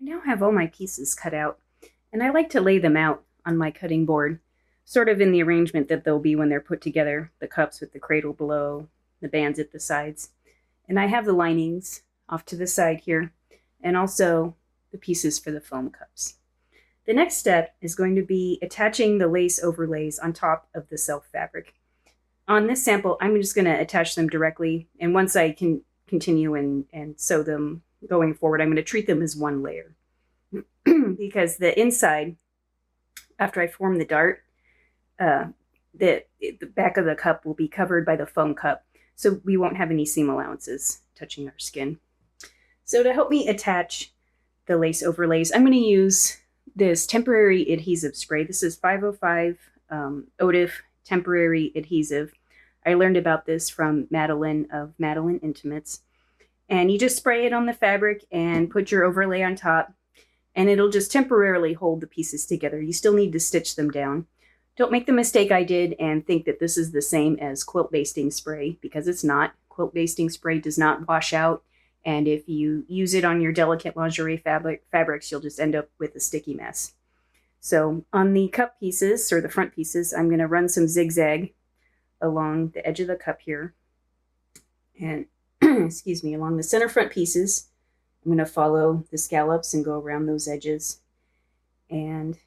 I now have all my pieces cut out, and I like to lay them out on my cutting board, sort of in the arrangement that they'll be when they're put together, the cups with the cradle below, the bands at the sides. And I have the linings off to the side here, and also the pieces for the foam cups. The next step is going to be attaching the lace overlays on top of the self fabric. On this sample, I'm just going to attach them directly, and once I can continue and sew them going forward, I'm going to treat them as one layer. Because the inside, after I form the dart, the back of the cup will be covered by the foam cup, so we won't have any seam allowances touching our skin. So to help me attach the lace overlays, I'm going to use this temporary adhesive spray. This is 505 OTIF temporary adhesive. I learned about this from Madeline of Madeline Intimates. And you just spray it on the fabric and put your overlay on top, and it'll just temporarily hold the pieces together. You still need to stitch them down. Don't make the mistake I did and think that this is the same as quilt basting spray, because it's not. Quilt basting spray does not wash out, and if you use it on your delicate lingerie fabrics, you'll just end up with a sticky mess. So on the cup pieces, or the front pieces, I'm going to run some zigzag along the edge of the cup here, and excuse me, along the center front pieces. I'm going to follow the scallops and go around those edges. And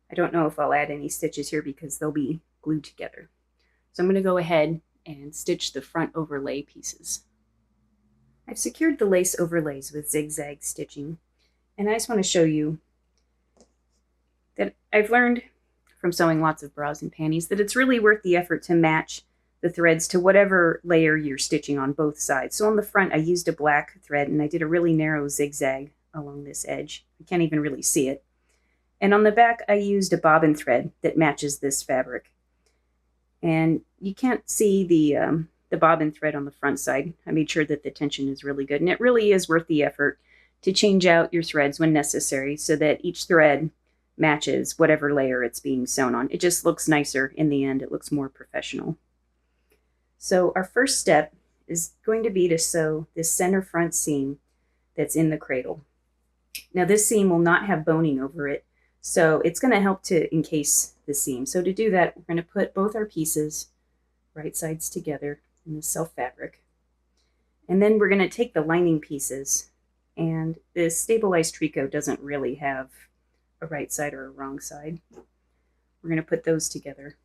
I don't know if I'll add any stitches here because they'll be glued together. So I'm going to go ahead and stitch the front overlay pieces. I've secured the lace overlays with zigzag stitching, and I just want to show you that I've learned from sewing lots of bras and panties that it's really worth the effort to match the threads to whatever layer you're stitching on both sides. So on the front, I used a black thread, and I did a really narrow zigzag along this edge. You can't even really see it. And on the back, I used a bobbin thread that matches this fabric. And you can't see the bobbin thread on the front side. I made sure that the tension is really good, and it really is worth the effort to change out your threads when necessary so that each thread matches whatever layer it's being sewn on. It just looks nicer in the end. It looks more professional. So our first step is going to be to sew this center front seam that's in the cradle. Now this seam will not have boning over it, so it's going to help to encase the seam. So to do that, we're going to put both our pieces right sides together in the self fabric. And then we're going to take the lining pieces, and this stabilized tricot doesn't really have a right side or a wrong side. We're going to put those together,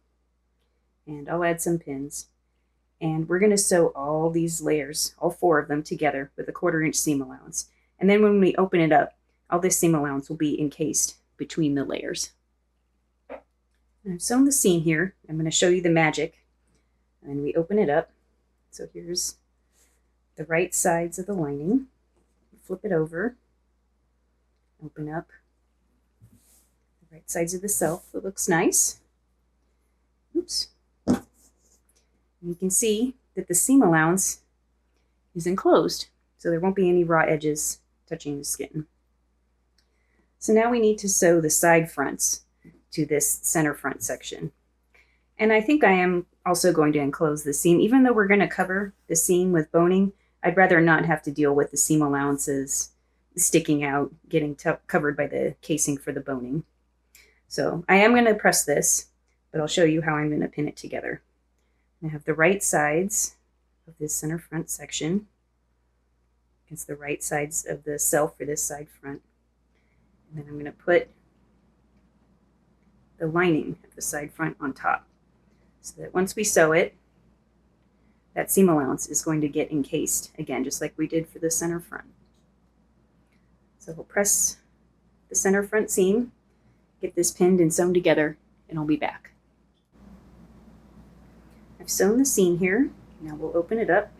and I'll add some pins. And we're going to sew all these layers, all 4 of them together with a 1/4 inch seam allowance. And then when we open it up, all this seam allowance will be encased between the layers. And I've sewn the seam here. I'm going to show you the magic. And we open it up. So here's the right sides of the lining. Flip it over. Open up the right sides of the self. It looks nice. Oops. You can see that the seam allowance is enclosed, so there won't be any raw edges touching the skin. So now we need to sew the side fronts to this center front section. And I think I am also going to enclose the seam. Even though we're going to cover the seam with boning, I'd rather not have to deal with the seam allowances sticking out, getting covered by the casing for the boning. So I am going to press this, but I'll show you how I'm going to pin it together. I have the right sides of this center front section against the right sides of the self for this side front. And then I'm going to put the lining of the side front on top, so that once we sew it, that seam allowance is going to get encased again, just like we did for the center front. So we'll press the center front seam, get this pinned and sewn together, and I'll be back. I've sewn the seam here. Now we'll open it up.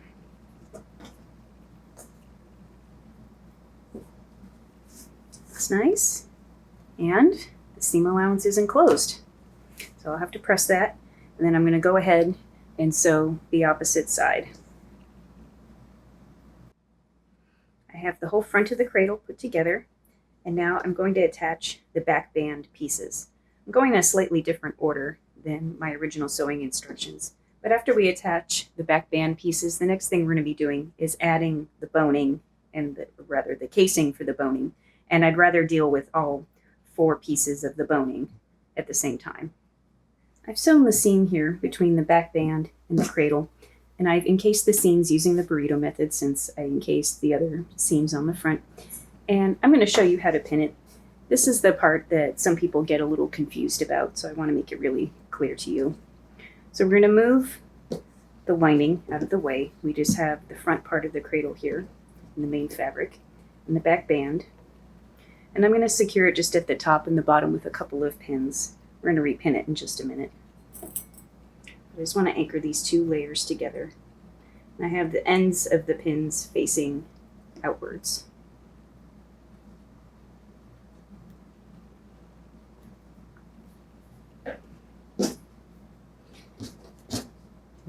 Looks nice. And the seam allowance is enclosed. So I'll have to press that, and then I'm going to go ahead and sew the opposite side. I have the whole front of the cradle put together, and now I'm going to attach the back band pieces. I'm going in a slightly different order than my original sewing instructions. But after we attach the back band pieces, the next thing we're going to be doing is adding the boning, and the casing for the boning. and I'd rather deal with all 4 pieces of the boning at the same time. I've sewn the seam here between the back band and the cradle, and I've encased the seams using the burrito method since I encased the other seams on the front. And I'm going to show you how to pin it. This is the part that some people get a little confused about, so I want to make it really clear to you. So we're going to move the lining out of the way. We just have the front part of the cradle here in the main fabric and the back band. And I'm going to secure it just at the top and the bottom with a couple of pins. We're going to repin it in just a minute. I just want to anchor these 2 layers together. And I have the ends of the pins facing outwards.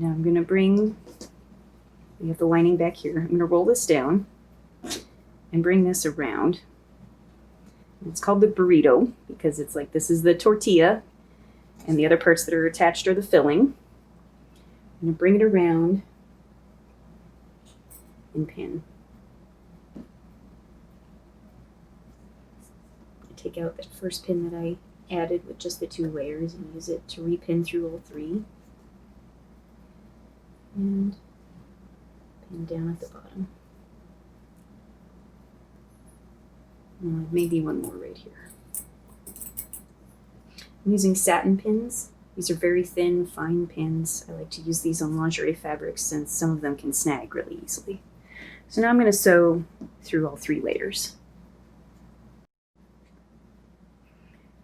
Now I'm going to we have the lining back here. I'm going to roll this down and bring this around. It's called the burrito because it's like this is the tortilla and the other parts that are attached are the filling. I'm going to bring it around and pin. Take out that first pin that I added with just the 2 layers and use it to repin through all 3. And pin down at the bottom. Maybe one more right here. I'm using satin pins. These are very thin, fine pins. I like to use these on lingerie fabrics since some of them can snag really easily. So now I'm going to sew through all 3 layers.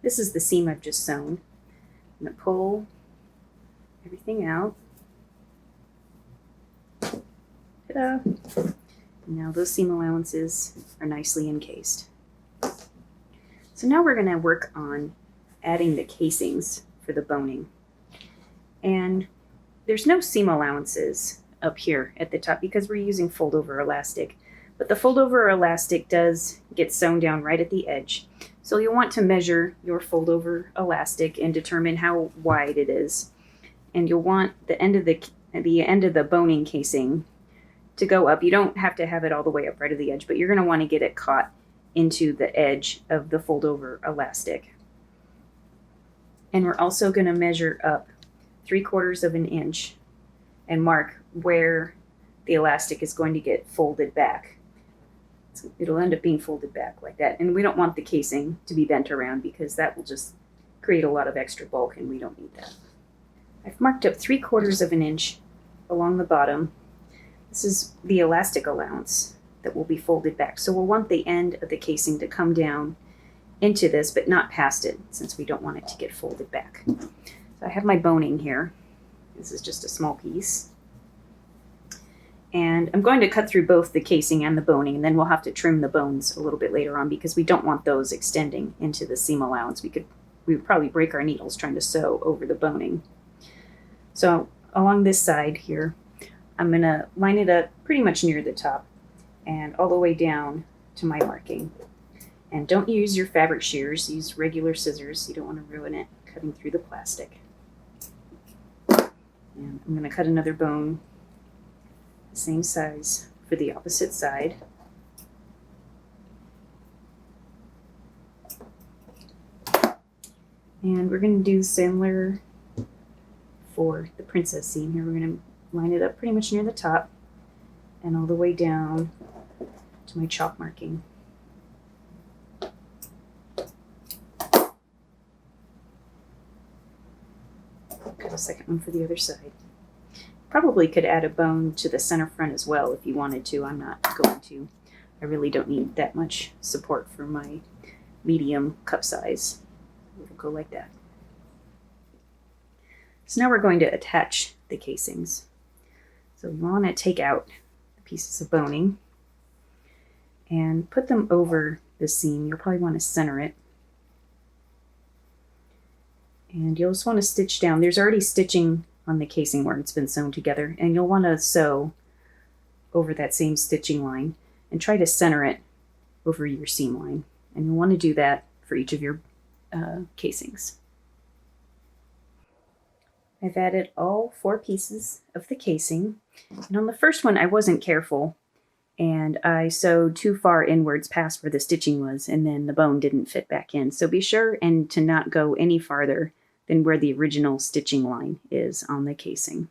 This is the seam I've just sewn. I'm going to pull everything out. Ta-da! Now those seam allowances are nicely encased. So now we're going to work on adding the casings for the boning. And there's no seam allowances up here at the top because we're using fold over elastic. But the fold over elastic does get sewn down right at the edge. So you'll want to measure your fold over elastic and determine how wide it is. And you'll want the end of the boning casing to go up. You don't have to have it all the way up right at the edge, but you're going to want to get it caught into the edge of the fold over elastic. And we're also going to measure up 3/4 of an inch and mark where the elastic is going to get folded back. So it'll end up being folded back like that. And we don't want the casing to be bent around because that will just create a lot of extra bulk and we don't need that. I've marked up 3/4 of an inch along the bottom. This is the elastic allowance that will be folded back. So we'll want the end of the casing to come down into this, but not past it, since we don't want it to get folded back. So I have my boning here. This is just a small piece. And I'm going to cut through both the casing and the boning, and then we'll have to trim the bones a little bit later on because we don't want those extending into the seam allowance. We would probably break our needles trying to sew over the boning. So along this side here, I'm going to line it up pretty much near the top and all the way down to my marking. And don't use your fabric shears, use regular scissors. You don't want to ruin it cutting through the plastic. And I'm going to cut another bone the same size for the opposite side. And we're going to do similar for the princess seam here. We're going to line it up pretty much near the top and all the way down to my chalk marking. Got a second one for the other side. Probably could add a bone to the center front as well if you wanted to. I'm not going to. I really don't need that much support for my medium cup size. It'll go like that. So now we're going to attach the casings. So you want to take out the pieces of boning and put them over the seam. You'll probably want to center it. And you'll just want to stitch down. There's already stitching on the casing where it's been sewn together, and you'll want to sew over that same stitching line and try to center it over your seam line. And you'll want to do that for each of your casings. I've added all 4 pieces of the casing, and on the first one I wasn't careful and I sewed too far inwards past where the stitching was, and then the bone didn't fit back in. So be sure and to not go any farther than where the original stitching line is on the casing.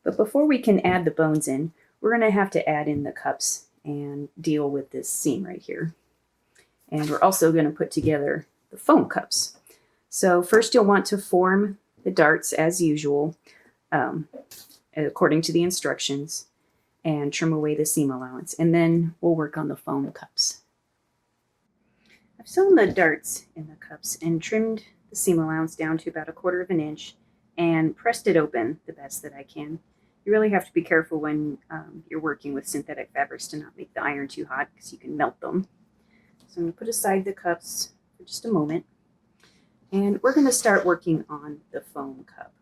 But before we can add the bones in, we're going to have to add in the cups and deal with this seam right here. And we're also going to put together the foam cups. So first you'll want to form the darts as usual, according to the instructions, and trim away the seam allowance. And then we'll work on the foam cups. I've sewn the darts in the cups and trimmed the seam allowance down to about 1/4 of an inch and pressed it open the best that I can. You really have to be careful when you're working with synthetic fabrics to not make the iron too hot because you can melt them. So I'm going to put aside the cups for just a moment. And we're going to start working on the foam cup.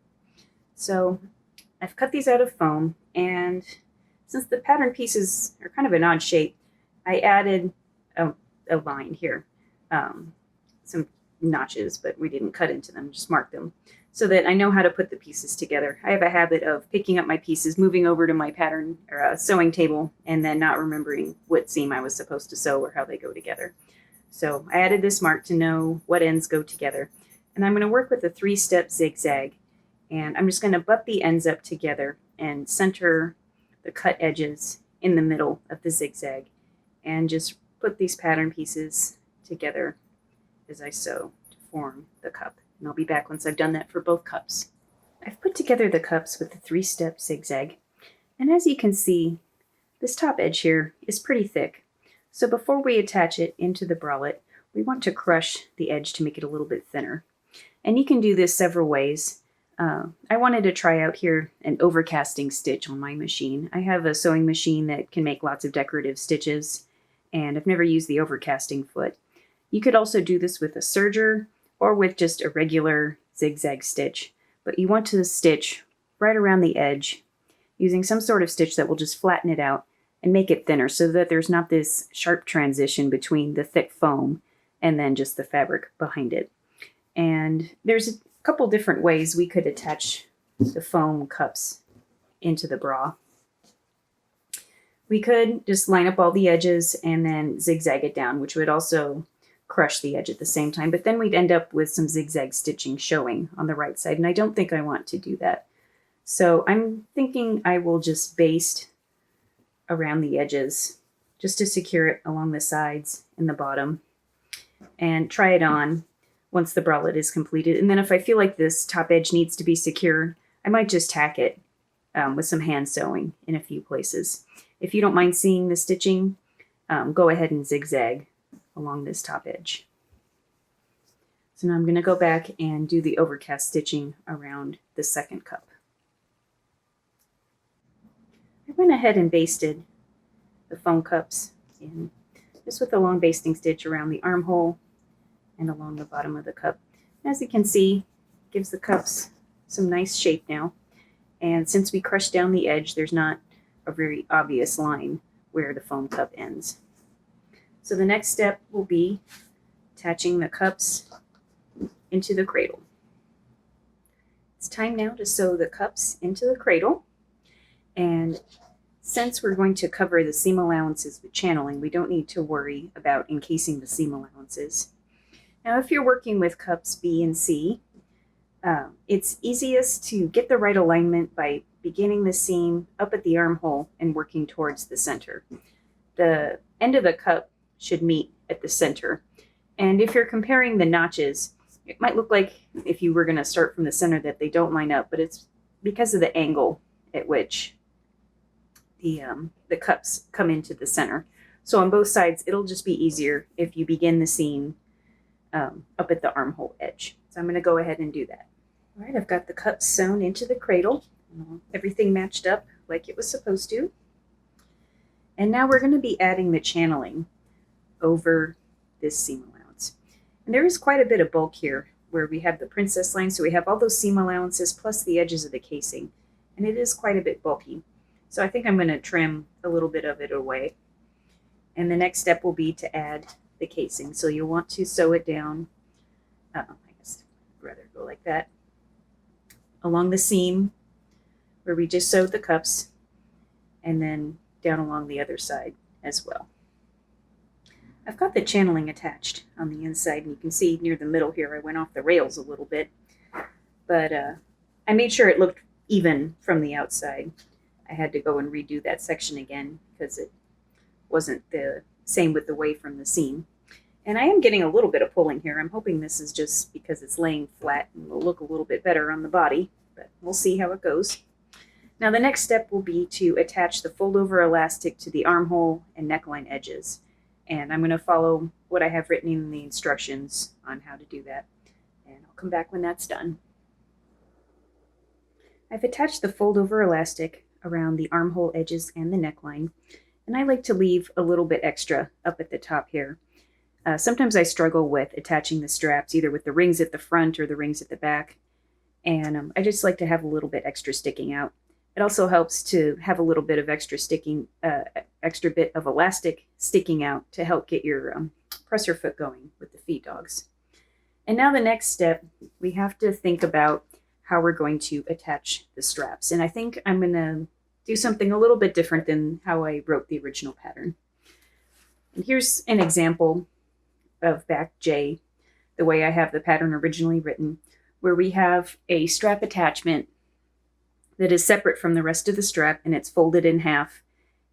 So I've cut these out of foam, and since the pattern pieces are kind of an odd shape, I added a line here, some notches, but we didn't cut into them, just marked them, so that I know how to put the pieces together. I have a habit of picking up my pieces, moving over to my pattern or sewing table, and then not remembering what seam I was supposed to sew or how they go together. So I added this mark to know what ends go together. And I'm going to work with a 3-step zigzag. And I'm just going to butt the ends up together and center the cut edges in the middle of the zigzag. And just put these pattern pieces together as I sew to form the cup. And I'll be back once I've done that for both cups. I've put together the cups with the 3-step zigzag. And as you can see, this top edge here is pretty thick. So before we attach it into the bralette, we want to crush the edge to make it a little bit thinner. And you can do this several ways. I wanted to try out here an overcasting stitch on my machine. I have a sewing machine that can make lots of decorative stitches, and I've never used the overcasting foot. You could also do this with a serger or with just a regular zigzag stitch, but you want to stitch right around the edge using some sort of stitch that will just flatten it out and make it thinner so that there's not this sharp transition between the thick foam and then just the fabric behind it. And there's a couple different ways we could attach the foam cups into the bra. We could just line up all the edges and then zigzag it down, which would also crush the edge at the same time, but then we'd end up with some zigzag stitching showing on the right side, and I don't think I want to do that. So I'm thinking I will just baste around the edges just to secure it along the sides and the bottom, and try it on once the bralette is completed. And then if I feel like this top edge needs to be secure, I might just tack it with some hand sewing in a few places. If you don't mind seeing the stitching, go ahead and zigzag along this top edge. So now I'm going to go back and do the overcast stitching around the second cup. I went ahead and basted the foam cups in just with a long basting stitch around the armhole and along the bottom of the cup. As you can see, it gives the cups some nice shape now. And since we crushed down the edge, there's not a very obvious line where the foam cup ends. So the next step will be attaching the cups into the cradle. It's time now to sew the cups into the cradle. And since we're going to cover the seam allowances with channeling, we don't need to worry about encasing the seam allowances. Now, if you're working with cups B and C, it's easiest to get the right alignment by beginning the seam up at the armhole and working towards the center. The end of the cup should meet at the center. And if you're comparing the notches, it might look like if you were going to start from the center that they don't line up, but it's because of the angle at which the cups come into the center. So on both sides, it'll just be easier if you begin the seam up at the armhole edge. So I'm going to go ahead and do that. All right, I've got the cups sewn into the cradle. Everything matched up like it was supposed to. And now we're going to be adding the channeling over this seam allowance. And there is quite a bit of bulk here where we have the princess line. So we have all those seam allowances plus the edges of the casing. And it is quite a bit bulky. So I think I'm going to trim a little bit of it away. And the next step will be to add the casing. So you'll want to sew it down, I guess I'd rather go like that, along the seam where we just sewed the cups, and then down along the other side as well. I've got the channeling attached on the inside, and you can see near the middle here I went off the rails a little bit, but I made sure it looked even from the outside. I had to go and redo that section again because it wasn't the same with the way from the seam. And I am getting a little bit of pulling here. I'm hoping this is just because it's laying flat and will look a little bit better on the body, but we'll see how it goes. Now the next step will be to attach the fold-over elastic to the armhole and neckline edges. And I'm going to follow what I have written in the instructions on how to do that. And I'll come back when that's done. I've attached the fold-over elastic around the armhole edges and the neckline, and I like to leave a little bit extra up at the top here. Sometimes I struggle with attaching the straps, either with the rings at the front or the rings at the back, and I just like to have a little bit extra sticking out. It also helps to have a little bit of extra bit of elastic sticking out to help get your presser foot going with the feed dogs. And now the next step, we have to think about how we're going to attach the straps. And I think I'm going to do something a little bit different than how I wrote the original pattern. And here's an example of back J, the way I have the pattern originally written, where we have a strap attachment that is separate from the rest of the strap, and it's folded in half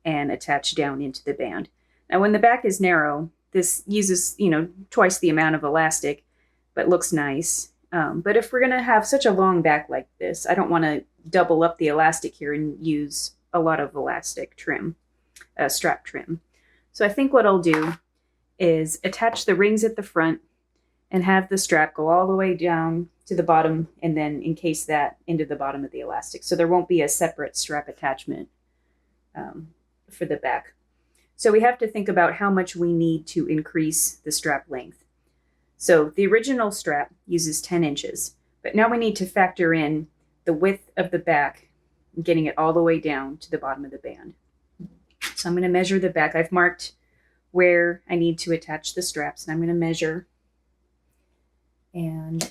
and attached down into the band. Now when the back is narrow, this uses, twice the amount of elastic, but looks nice. But if we're going to have such a long back like this, I don't want to double up the elastic here and use a lot of elastic trim, strap trim. So I think what I'll do is attach the rings at the front and have the strap go all the way down to the bottom and then encase that into the bottom of the elastic. So there won't be a separate strap attachment for the back. So we have to think about how much we need to increase the strap length. So the original strap uses 10 inches, but now we need to factor in the width of the back, getting it all the way down to the bottom of the band. So I'm going to measure the back. I've marked where I need to attach the straps, and I'm going to measure. And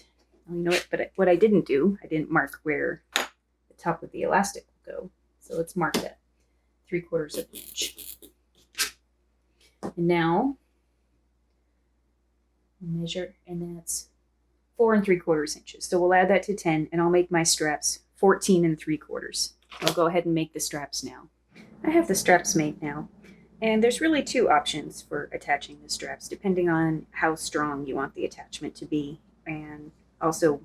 what I didn't do, I didn't mark where the top of the elastic will go. So let's mark that 3/4 of an inch. And now measure, and that's 4 3/4 inches. So we'll add that to 10, and I'll make my straps 14 3/4. I'll go ahead and make the straps now. I have the straps made now, and there's really two options for attaching the straps, depending on how strong you want the attachment to be, and also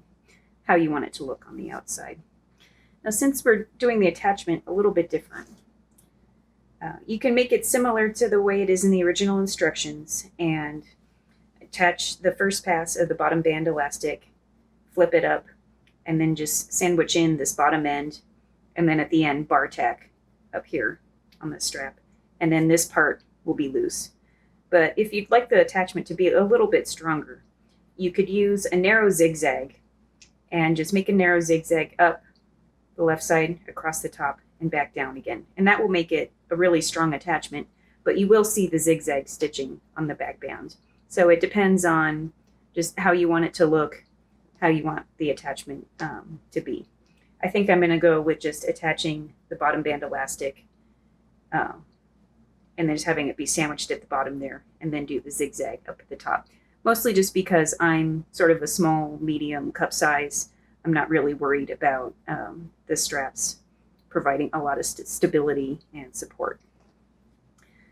how you want it to look on the outside. Now, since we're doing the attachment a little bit different, you can make it similar to the way it is in the original instructions and attach the first pass of the bottom band elastic, flip it up, and then just sandwich in this bottom end, and then at the end bar tack up here on the strap, and then this part will be loose. But if you'd like the attachment to be a little bit stronger, you could use a narrow zigzag and just make a narrow zigzag up the left side, across the top, and back down again. And that will make it a really strong attachment, but you will see the zigzag stitching on the back band. So it depends on just how you want it to look, how you want the attachment to be. I think I'm going to go with just attaching the bottom band elastic and then just having it be sandwiched at the bottom there, and then do the zigzag up at the top. Mostly just because I'm sort of a small, medium cup size. I'm not really worried about the straps providing a lot of stability and support.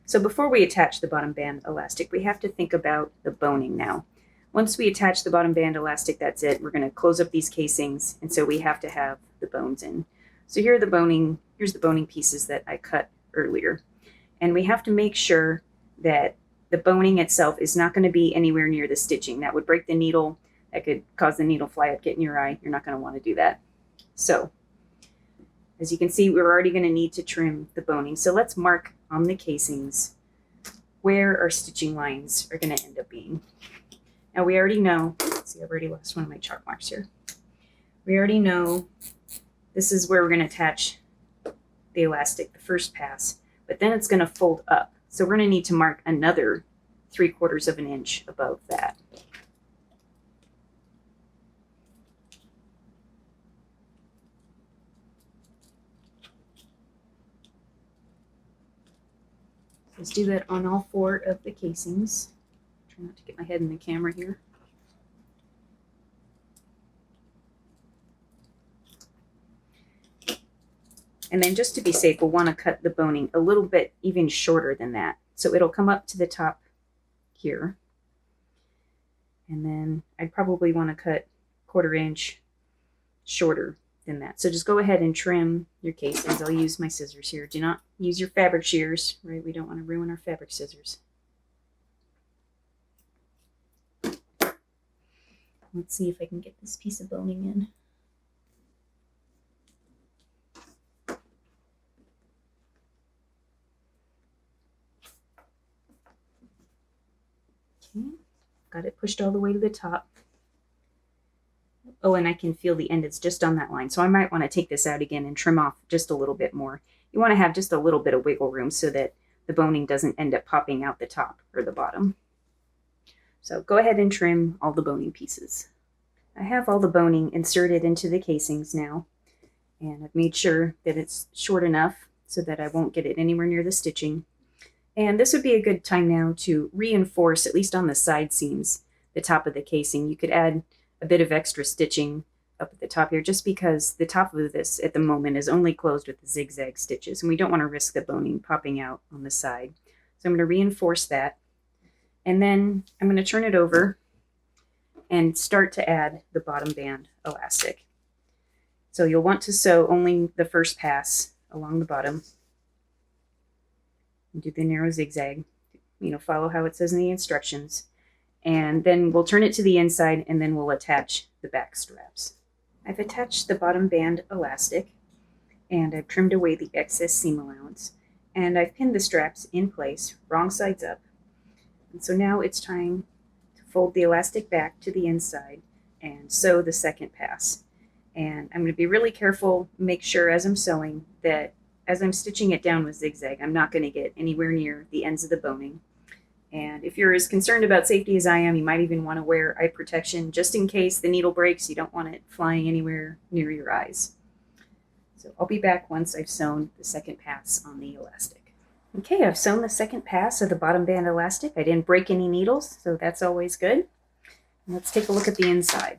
So before we attach the bottom band elastic, we have to think about the boning now. Once we attach the bottom band elastic, that's it. We're going to close up these casings, and so we have to have the bones in. So here's the boning pieces that I cut earlier. And we have to make sure that the boning itself is not going to be anywhere near the stitching. That would break the needle. That could cause the needle fly up, get in your eye. You're not going to want to do that. So as you can see, we're already going to need to trim the boning. So let's mark on the casings where our stitching lines are going to end up being. Now we already know, let's see, I've already lost one of my chalk marks here. We already know this is where we're going to attach the elastic, the first pass, but then it's going to fold up. So we're going to need to mark another 3/4 of an inch above that. Let's do that on all 4 of the casings. Try not to get my head in the camera here. And then just to be safe, we'll want to cut the boning a little bit even shorter than that. So it'll come up to the top here. And then I'd probably want to cut 1/4 inch shorter than that. So just go ahead and trim your casings. I'll use my scissors here. Do not use your fabric shears, right? We don't want to ruin our fabric scissors. Let's see if I can get this piece of boning in. Okay, got it pushed all the way to the top. Oh, and I can feel the end. It's just on that line. So I might want to take this out again and trim off just a little bit more. You want to have just a little bit of wiggle room so that the boning doesn't end up popping out the top or the bottom. So go ahead and trim all the boning pieces. I have all the boning inserted into the casings now, and I've made sure that it's short enough so that I won't get it anywhere near the stitching. And this would be a good time now to reinforce, at least on the side seams, the top of the casing. You could add a bit of extra stitching up at the top here, just because the top of this at the moment is only closed with the zigzag stitches, and we don't want to risk the boning popping out on the side. So I'm going to reinforce that, and then I'm going to turn it over and start to add the bottom band elastic. So you'll want to sew only the first pass along the bottom. Do the narrow zigzag, follow how it says in the instructions. And then we'll turn it to the inside, and then we'll attach the back straps. I've attached the bottom band elastic, and I've trimmed away the excess seam allowance, and I've pinned the straps in place, wrong sides up. And so now it's time to fold the elastic back to the inside and sew the second pass. And I'm going to be really careful, make sure as I'm sewing that as I'm stitching it down with zigzag, I'm not going to get anywhere near the ends of the boning. And if you're as concerned about safety as I am, you might even want to wear eye protection just in case the needle breaks. You don't want it flying anywhere near your eyes. So I'll be back once I've sewn the second pass on the elastic. Okay, I've sewn the second pass of the bottom band elastic. I didn't break any needles, so that's always good. And let's take a look at the inside.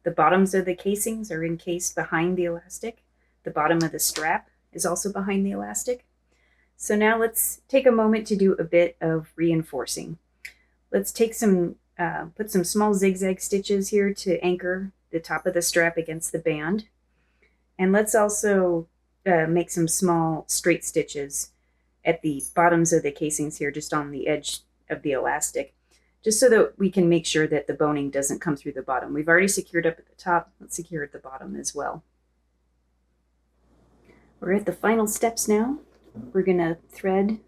The bottoms of the casings are encased behind the elastic. The bottom of the strap is also behind the elastic. So now let's take a moment to do a bit of reinforcing. Let's take put some small zigzag stitches here to anchor the top of the strap against the band. And let's also make some small straight stitches at the bottoms of the casings here, just on the edge of the elastic, just so that we can make sure that the boning doesn't come through the bottom. We've already secured up at the top. Let's secure at the bottom as well. We're at the final steps now. We're going to thread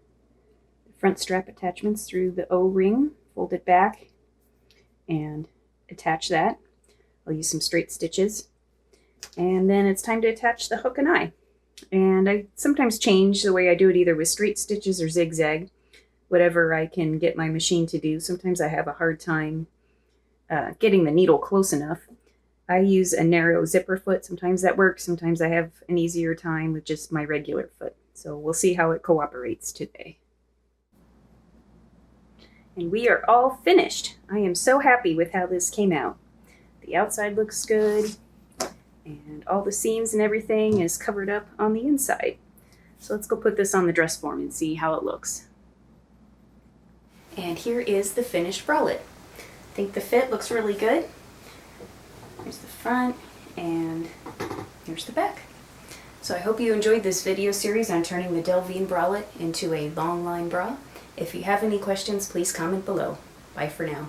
the front strap attachments through the O-ring, fold it back, and attach that. I'll use some straight stitches. And then it's time to attach the hook and eye. And I sometimes change the way I do it, either with straight stitches or zigzag, whatever I can get my machine to do. Sometimes I have a hard time getting the needle close enough. I use a narrow zipper foot. Sometimes that works. Sometimes I have an easier time with just my regular foot. So we'll see how it cooperates today. And we are all finished. I am so happy with how this came out. The outside looks good, and all the seams and everything is covered up on the inside. So let's go put this on the dress form and see how it looks. And here is the finished bralette. I think the fit looks really good. Here's the front, and here's the back. So I hope you enjoyed this video series on turning the Delvene bralette into a long line bra. If you have any questions, please comment below. Bye for now.